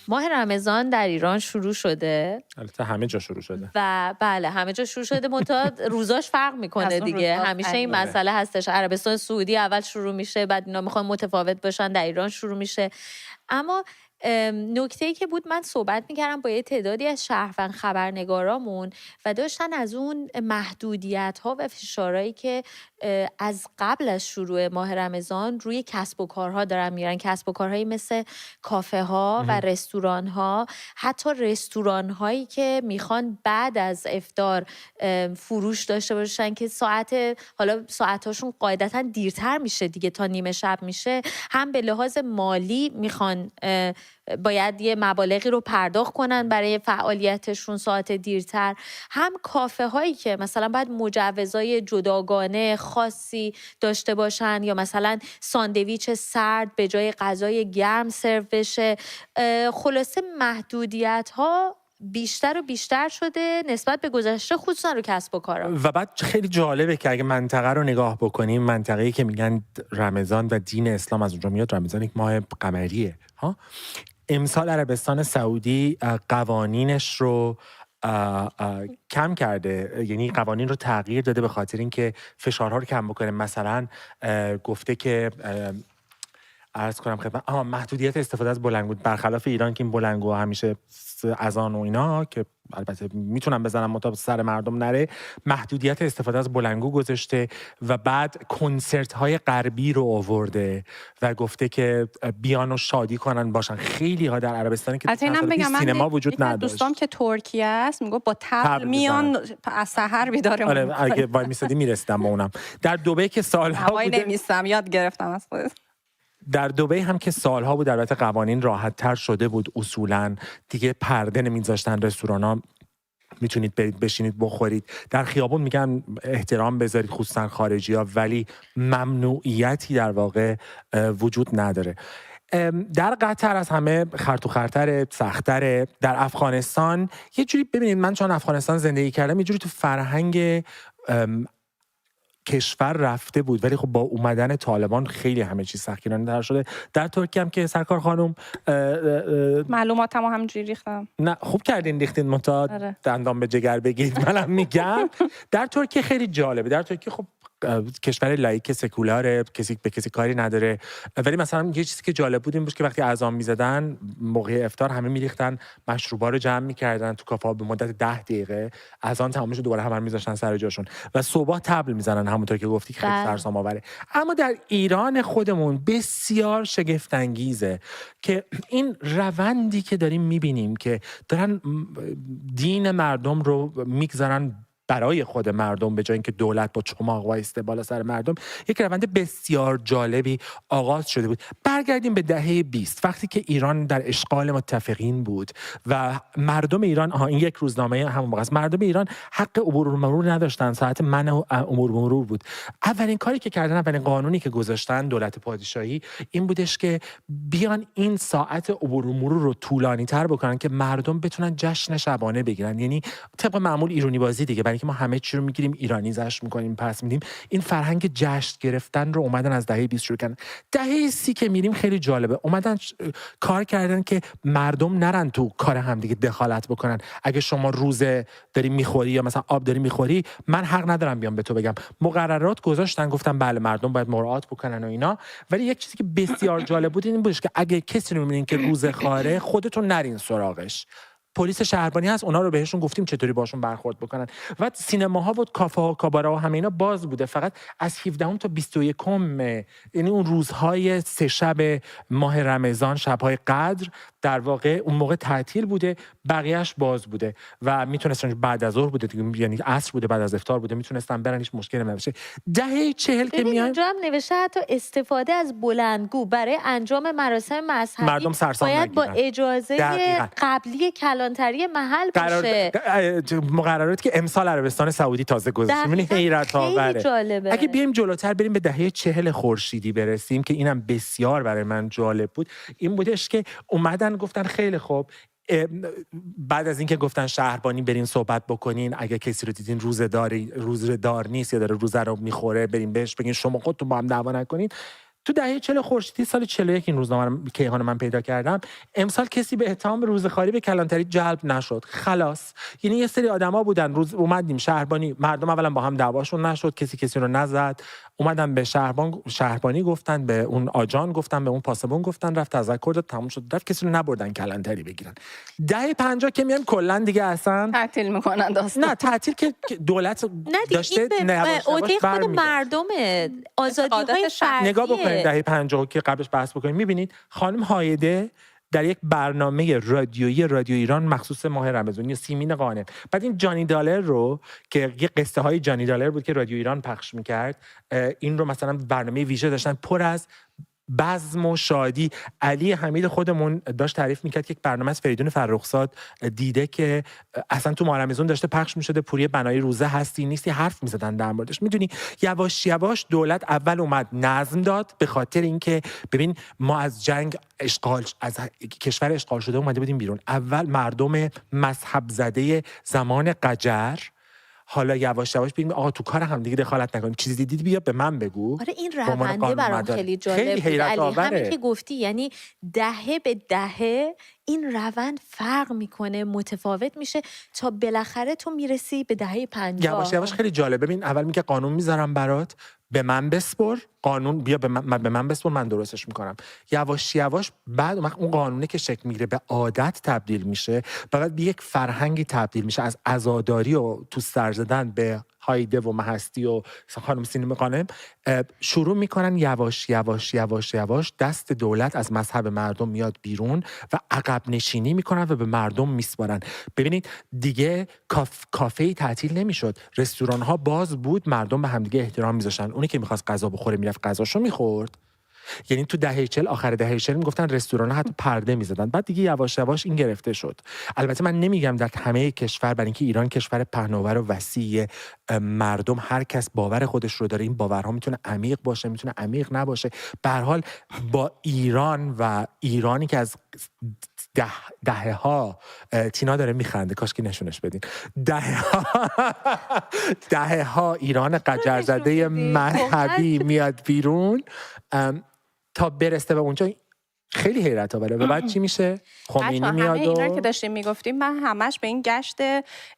ماه رمضان در ایران شروع شده. البته همه جا شروع شده. و بله همه جا شروع شده، منتها روزاش فرق میکنه دیگه. همیشه این مسئله هستش. عربستان سعودی اول شروع میشه، بعد اینا میخوان متفاوت باشن، در ایران شروع میشه. اما نکته‌ای که بود، من صحبت میکردم با یه تعدادی از شهروند خبرنگارامون و داشتن از اون محدودیت‌ها و فشارهایی که از قبل از شروع ماه رمضان روی کسب و کارها دارن میارن، کسب و کارهایی مثل کافه ها و رستوران ها، حتی رستوران هایی که میخوان بعد از افطار فروش داشته باشن که حالا ساعتاشون قاعدتا دیرتر میشه دیگه، تا نیمه شب میشه، هم به لحاظ مالی میخوان باید یه مبالغی رو پرداخت کنن برای فعالیتشون ساعت دیرتر، هم کافه هایی که مثلا باید مجوزهای جداگانه خاصی داشته باشن یا مثلا ساندویچ سرد به جای غذای گرم سرو بشه. خلاصه محدودیت ها بیشتر و بیشتر شده نسبت به گذشته، خصوصا رو کسب و کارا. و بعد خیلی جالبه که اگه منطقه رو نگاه بکنیم، منطقه‌ای که میگن رمضان و دین اسلام از اونجا میاد، رمضان یک ماه قمریه ها. امسال عربستان سعودی قوانینش رو کم کرده، یعنی قوانین رو تغییر داده به خاطر اینکه فشارها رو کم بکنه. مثلا گفته که عرض کنم خدمت محدودیت استفاده از بلندگو، برخلاف ایران که این بلندگو همیشه اذان و اینا که البته میتونن بزنن مطابق سر مردم نره، محدودیت استفاده از بلندگو گذاشته و بعد کنسرت های غربی رو آورده و گفته که بیان و شادی کنن باشن. خیلی ها در عربستان که سینما وجود نداشت. دوستام که ترکیه است میگه با تبل میان از سحر بیداره. آره اگه وای میسادی میرسیدم با اونم. در دبی که سالها بوده نمیستم، یاد گرفتم از خودت. در دبی هم که سالها بود البته قوانین راحت تر شده بود، اصولا دیگه پرده نمیذاشتن رستورانا، میتونید برید بشینید بخورید. در خیابون میگن احترام بذارید خصوصا خارجی ها، ولی ممنوعیتی در واقع وجود نداره. در قطر از همه خرطوخرتره، سختره. در افغانستان یه جوری ببینید، من چون افغانستان زندگی کردم یه جوری تو فرهنگ کشور رفته بود، ولی خب با اومدن طالبان خیلی همه چیز سختگیرانه‌تر شده. در ترکیه هم که سرکار خانم معلوماتمو همینجوری ریختم. نه خوب کردین ریختین، منتها دندان به جگر بگید منم میگم. در ترکیه خیلی جالبه. در ترکیه خب کشور لایک سکولاره، کسی به کسی کاری نداره، ولی مثلا یه چیزی که جالب بود این بود که وقتی اذان میزدن موقع افطار همه میریختن مشروبا رو جمع میکردن تو کافه به مدت 10 دقیقه، اذان تمام شد دوباره همه میذاشتن سر جاشون و صبح طبل میزنن، همونطور که گفتی خیلی سرسام آوره. اما در ایران خودمون بسیار شگفت انگیزه که این روندی که داریم میبینیم که دارن دین مردم رو میگذارن برای خود مردم به جای اینکه دولت با چماق وایسته بالا سر مردم، یک روند بسیار جالبی آغاز شده بود. برگردیم به دهه 20 وقتی که ایران در اشغال متفقین بود و مردم ایران این یک روزنامه همون موقع است، مردم ایران حق عبور و مرور نداشتن، ساعت منع عبور و مرور بود. اولین کاری که کردن، اولین قانونی که گذاشتن دولت پادشاهی این بودش که بیان این ساعت عبور و مرور رو طولانی تر بکنن که مردم بتونن جشن شبانه بگیرن. یعنی طبق معمول ایرانی بازی دیگه، برای که ما همه چی رو میگیریم ایرانی جشن میکنیم پس میدیم، این فرهنگ جشن گرفتن رو اومدن از دهه 20 شروع کردن. دهه 30 که میریم خیلی جالبه، اومدن کار کردن که مردم نرن تو کار همدیگه دخالت بکنن. اگه شما روزه داری میخوری یا مثلا آب داری میخوری، من حق ندارم بیام به تو بگم. مقررات گذاشتن، گفتن بله مردم باید مراعات بکنن و اینا. ولی یک چیزی که بسیار جالب بود این بودش که اگه کسی رو میبینین که روزه خواره، خودتون نرین سراغش. پلیس شهربانی هست، اونا رو بهشون گفتیم چطوری باشون برخورد بکنن. و سینماها و کافه ها، کاباره ها همه اینا باز بوده، فقط از 17 تا 21 یعنی اون روزهای 3 شب ماه رمضان، شبهای قدر در واقع اون موقع تعطیل بوده، بقیه‌اش باز بوده و میتونستن بعد از ظهر بوده دیگه، یعنی عصر بوده، بعد از افطار بوده، میتونستن برن، هیچ مشکلی نمیشه. دهه 40 که میایم اینجا هم نوشته حتی استفاده از بلندگو برای انجام مراسم مذهبی مردم سرسام باید نگیرن. با اجازه قبلی کلانتری محل باشه. مقرراتی که امسال عربستان سعودی تازه گذاشته، یعنی حیرت آوره. اگه بیایم جلوتر بریم به دهه 40 خورشیدی برسیم که اینم بسیار برای من جالب بود، این بودش که اومدن گفتن خیلی خوب، بعد از اینکه گفتن شهربانی برین صحبت بکنین، اگه کسی رو دیدین روزه دار نیست یا داره روزه رو میخوره، بریم بهش بگین شما خودتون با هم دعوا نکنین. تو دهه 40 خورشیدی سال 41 این روزنامه کیهان من پیدا کردم، امسال کسی به اتهام روزخواری به کلانتری جلب نشد. خلاص. یعنی یه سری آدما بودن، روز اومدیم شهربانی، مردم اولا با هم دعواشون نشد، کسی رو نزد، اومدن به شهربانی گفتن، به اون آجان گفتن، به اون پاسبون گفتن، رفت تذکر داد، تموم شد، رفت، کسی رو نبردن کلانتری بگیرن. دهه 50 که میان کلا دیگه اصلا تعطیل میکنن داستان. نه تعطیل که دولت داشته عهده خود مردمه، آزادی‌های فردیه. نگاه بکنید دهه 50 که قبلش بحث بکنید، میبینید خانم هایده در یک برنامه رادیویی رادیو ایران مخصوص ماه رمضان یا سیمین قانع، بعد این جانی دالر رو که یه قصه های جانی دالر بود که رادیو ایران پخش میکرد، این رو مثلا برنامه ویژه داشتن پر از بزم و شادی. علی حمید خودمون داشت تعریف میکرد که یک برنامه از فریدون فرخزاد دیده که اصلا تو ماه رمضان داشته پخش میشده، پوری بنایی روزه هستی نیستی حرف میزدن در موردش. میدونی یواش یواش دولت اول اومد نظم داد، به خاطر اینکه ببین ما از جنگ اشغال، از کشور اشغال شده اومده بودیم بیرون. اول مردم مذهب زده زمان قجر، حالا یواش یواش بگیم آقا تو کار هم دیگه دخالت نکنیم، چیزی دیدی بیا به من بگو. آره این رونده برام خیلی جالب بود علی، همین که گفتی، یعنی دهه به دهه این روند فرق میکنه، متفاوت میشه تا بالاخره تو میرسی به دهه 50. یواش یواش خیلی جالب. ببین اول میگه قانون میذارم برات، به من بسپر، قانون بیا به من بسپر، من درستش میکنم. یواش یواش بعد اون قانونه که شکل میگیره به عادت تبدیل میشه، بعد به یک فرهنگی تبدیل میشه، از عزاداری و تو سر زدن به هایده و مهستی و خانم سینما قانم شروع میکنن یواش یواش یواش یواش دست دولت از مذهب مردم میاد بیرون و عقب نشینی میکنن و به مردم میسپارن. ببینید دیگه کافه تعطیل نمیشد، رستوران ها باز بود، مردم به همدیگه احترام میذاشتن، اونی که میخواست غذا بخوره میرفت غذاشو میخورد. یعنی تو دهه 40 آخر دهه 40 میگفتن رستوران‌ها حتی پرده می‌زدن، بعد دیگه یواش یواش این گرفته شد. البته من نمیگم در همه کشور، برای اینکه ایران کشور پهناور و وسیع، مردم هر کس باور خودش رو داره، این باورها میتونه عمیق باشه میتونه عمیق نباشه. به هر حال با ایران و ایرانی که از دهه‌ها تینا داره میخنده، کاش که نشونش بدین، دهه‌ها ایران قجرزده مذهبی میاد بیرون تا برسه به اونجا. خیلی حیرت آوره. و بعد چی میشه؟ خمینی میاد و اینا که داشتیم میگفتیم، من همش به این گشت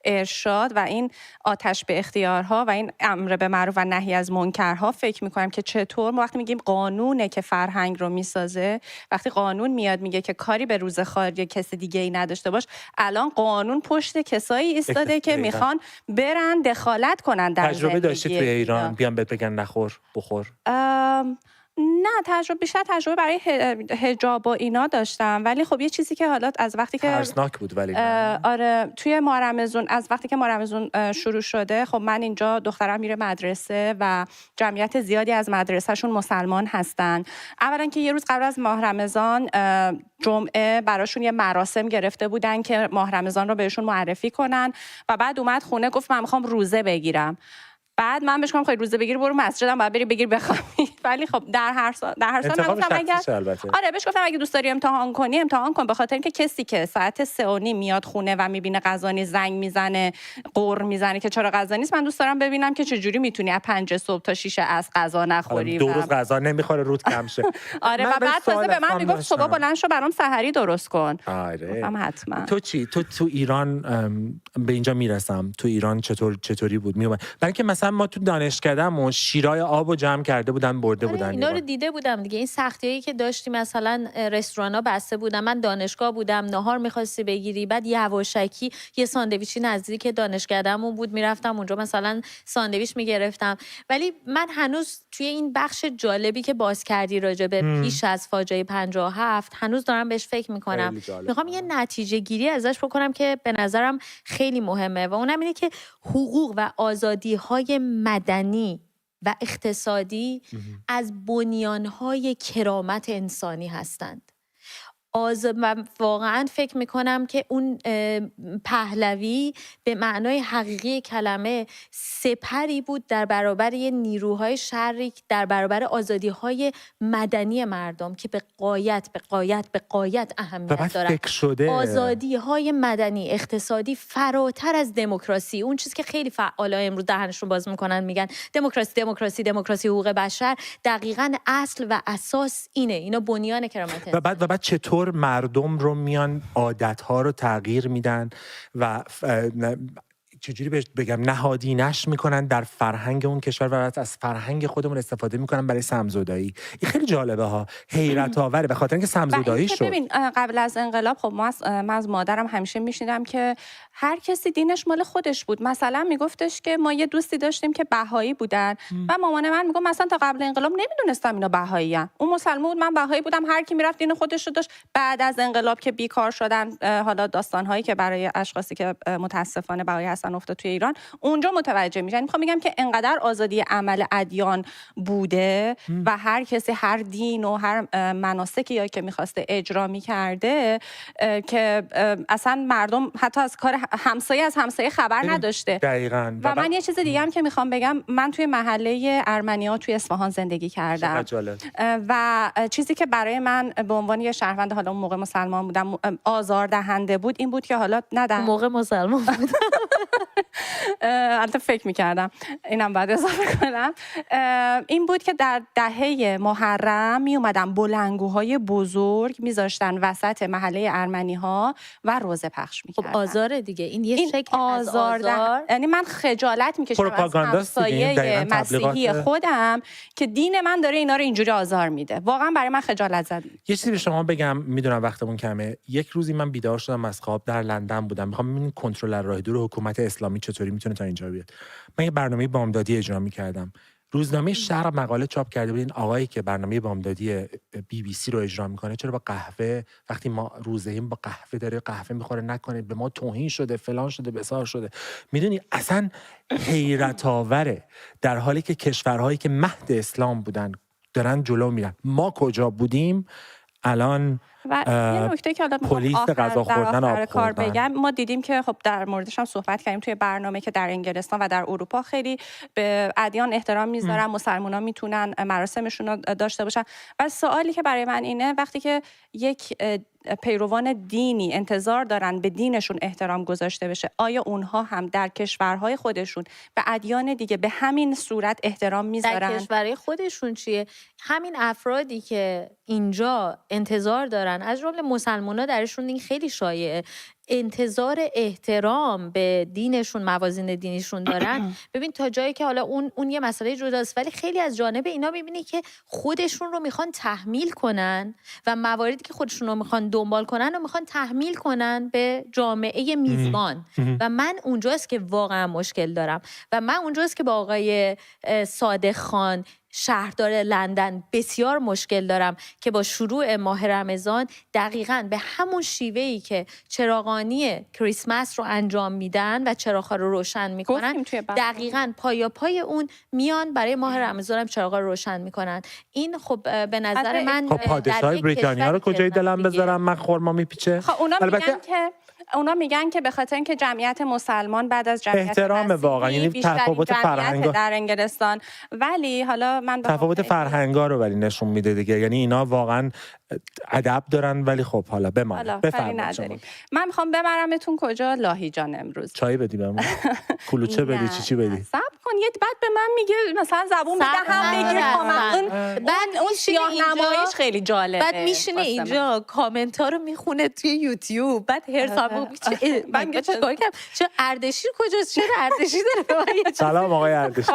ارشاد و این آتش به اختیارها و این امر به معروف و نهی از منکرها فکر میکنم که چطور ما وقتی میگیم قانونه که فرهنگ رو میسازه، وقتی قانون میاد میگه که کاری به روزخواری کسی دیگه ای نداشته باش، الان قانون پشت کسایی ایستاده که میخوان برن دخالت کنن در زندگی. تجربه داشتی توی ایران بیان بهت بگن نخور بخور؟ نه، بیشتر تجربه برای حجاب و اینا داشتم، ولی خب یه چیزی که حالا از وقتی که ترسناک بود، ولی آره توی ماه رمضان، از وقتی که ماه رمضان شروع شده، خب من اینجا دخترم میره مدرسه و جمعیت زیادی از مدرسهشون مسلمان هستن. اولا که یه روز قبل از ماه رمضان جمعه براشون یه مراسم گرفته بودن که ماه رمضان رو بهشون معرفی کنن و بعد اومد خونه گفت من میخوام روزه بگیرم. بعد من بهش گفتم خیلی روزه بگیر برو مسجدم باید بری بگیر بخوابی. ولی خب در هر سال من گفتم آره بهش گفتم اگه دوست داری امتحان کنی امتحان کن، به خاطر اینکه کسی که ساعت 3:30 میاد خونه و میبینه غذا نیست، زنگ میزنه قر میزنه که چرا غذا نیست، من دوست دارم ببینم که چه جوری میتونی از 5 صبح تا 6 عصر غذا نخوری، 2 روز غذا نمیخوره رود کم شه. آره و بعد تازه به من میگفت صبح بلند شو برام سحری درست کن. آره گفتم حتما. تو چی تو ایران به اینجا میرسم، تو ایران چطوری بود میومد؟ برای اینکه مثلا ما تو دانشکدهمون شیرای آبو جمع کرده بودن برده بودن. اینا رو دیده بودم دیگه، این سختیایی که داشتی، مثلا رستورانا بسته بودن، من دانشگاه بودم، ناهار می‌خواستی بگیری، بعد یواشکی یه ساندویچی نزدیک دانشکدهمون بود، میرفتم اونجا مثلا ساندویچ میگرفتم. ولی من هنوز توی این بخش جالبی که باز کردی راجع به پیش از فاجعه 57 هنوز دارم بهش فکر میکنم. میخوام یه نتیجه گیری ازش بکنم که به نظرم خیلی مهمه و اونم اینه که حقوق و آزادی‌های مدنی و اقتصادی از بنیانهای کرامت انسانی هستند. من واقعا فکر میکنم که اون پهلوی به معنای حقیقی کلمه سپری بود در برابر یه نیروهای شری، در برابر آزادی‌های مدنی مردم که به غایت اهمیت دارن. آزادی‌های مدنی اقتصادی فراتر از دموکراسی، اون چیزی که خیلی فعالا امروز دهنشون باز میکنن میگن دموکراسی حقوق بشر، دقیقاً اصل و اساس اینا بنیان کرامت و بعد چطور مردم رو میان عادت‌ها رو تغییر میدن و چجوری بهش بگم نهادینش میکنن در فرهنگ اون کشور و از فرهنگ خودمون استفاده میکنن برای سمزدایی. این خیلی جالبه ها، حیرت آوره به خاطر اینکه سمزدایی شد. ببین قبل از انقلاب خب من از مادرم همیشه میشنیدم که هر کسی دینش مال خودش بود. مثلا میگفتش که ما یه دوستی داشتیم که بهایی بودن و مامان من میگفت مثلا تا قبل انقلاب نمیدونستم اینا بهایی ان. اون مسلمان بود، من بهایی بودم، هر کی میرفت دین خودش رو داشت. بعد از انقلاب که بیکار شدن، حالا داستان‌هایی که برای اشخاصی که متاسفانه بهایی هستن افتاد توی ایران، اونجا متوجه میشن. میخوام میگم که انقدر آزادی عمل ادیان بوده و هر کسی هر دین و هر مناسکی یا که میخواسته اجرا میکرده که اصلا مردم حتی از کار همسایه خبر نداشته. دقیقاً. و من یه چیز دیگه هم که میخوام بگم، من توی محله ارمنی‌ها توی اصفهان زندگی کردم و چیزی که برای من به عنوان یه شهروند، حالا اون موقع مسلمان بودم، آزاردهنده بود این بود که حالا اون موقع مسلمان بودم البته فکر میکردم اینم بعد اضافه کنم، این بود که در دهه محرم می اومدن بلندگوهای بزرگ میذاشتن وسط محله ارمنی ها و روزه پخش میکردن. خب آزاره دیگه، این یه شکل از آزار. یعنی من خجالت میکشم از همسایه مسیحی خودم که دین من داره اینا رو اینجوری آزار میده. واقعا برای من خجالت زد. یه چیزی به شما بگم، میدونم وقتمون کمه. یک روزی من بیدار شدم از خواب، در لندن بودم، میخوام ببینم کنترلر راه دور حکومت اسلامی چطوری میتونه تا اینجا بیاد. من یه برنامه بامدادی اجرا میکردم. روزنامه شرق مقاله چاپ کرده بود این آقایی که برنامه بامدادی BBC رو اجرا میکنه چرا با قهوه، وقتی ما روزه‌ایم با قهوه داره قهوه میخوره، نکنه، به ما توهین شده، فلان شده، بسار شده. میدونی اصلا حیرت آوره، در حالی که کشورهایی که مهد اسلام بودن دارن جلو میرن. ما کجا بودیم الان؟ و یه نکته که حالا پلیس غذا خوردن، آب کار خوردن. بگم، ما دیدیم که خب در موردش هم صحبت کردیم توی برنامه که در انگلستان و در اروپا خیلی به ادیان احترام میذارن، مسلمان‌ها میتونن مراسمشون رو داشته باشن. و سوالی که برای من اینه، وقتی که یک پیروان دینی انتظار دارن به دینشون احترام گذاشته بشه، آیا اونها هم در کشورهای خودشون به ادیان دیگه به همین صورت احترام میذارن؟ در کشورهای خودشون چیه؟ همین افرادی که اینجا انتظار دارن، از جمله مسلمان‌ها درشون این خیلی شایعه، انتظار احترام به دینشون، موازین دینیشون دارن. ببین تا جایی که حالا اون یه مسئله جداست، ولی خیلی از جانب اینا میبینی که خودشون رو میخوان تحمیل کنن و مواردی که خودشون رو میخوان دنبال کنن و میخوان تحمیل کنن به جامعه میزبان. و من اونجاست که واقعا مشکل دارم و من اونجاست که با آقای صادق خان شهردار لندن بسیار مشکل دارم که با شروع ماه رمضان دقیقاً به همون شیوهی که چراغانی کریسمس رو انجام میدن و چراغ‌ها رو روشن میکنن، دقیقاً پای اون میان برای ماه رمضان هم چراغ‌ها رو روشن میکنن. این خب به نظر من خب پادشاه بریتانیا رو کجای دلم بذارم من؟ خورما میپیچه. خب اونا میگن که به خاطر اینکه جمعیت مسلمان بعد از جمعیت احترام واقعا، یعنی تفاوت فرهنگ در انگلستان، ولی حالا من تفاوت فرهنگا رو ولی نشون میده دیگه. یعنی اینا واقعا ادب دارن ولی خب حالا بمانه. بفرمایید. من میخوام ببرمتون کجا؟ لاهیجان. امروز چای بدی بهمون؟ کلوچه بدی؟ چی بدی؟ صبر کن. یه بعد به من میگه مثلا زبون میده هم بگیر کامنت. بعد اون سیاه نماییش خیلی جالبه. بعد میشینه اینجا کامنت ها رو میخونه توی یوتیوب، بعد هرسامو من چه اردشیر کجاست؟ چرا اردشیر داره؟ سلام آقای اردشیر.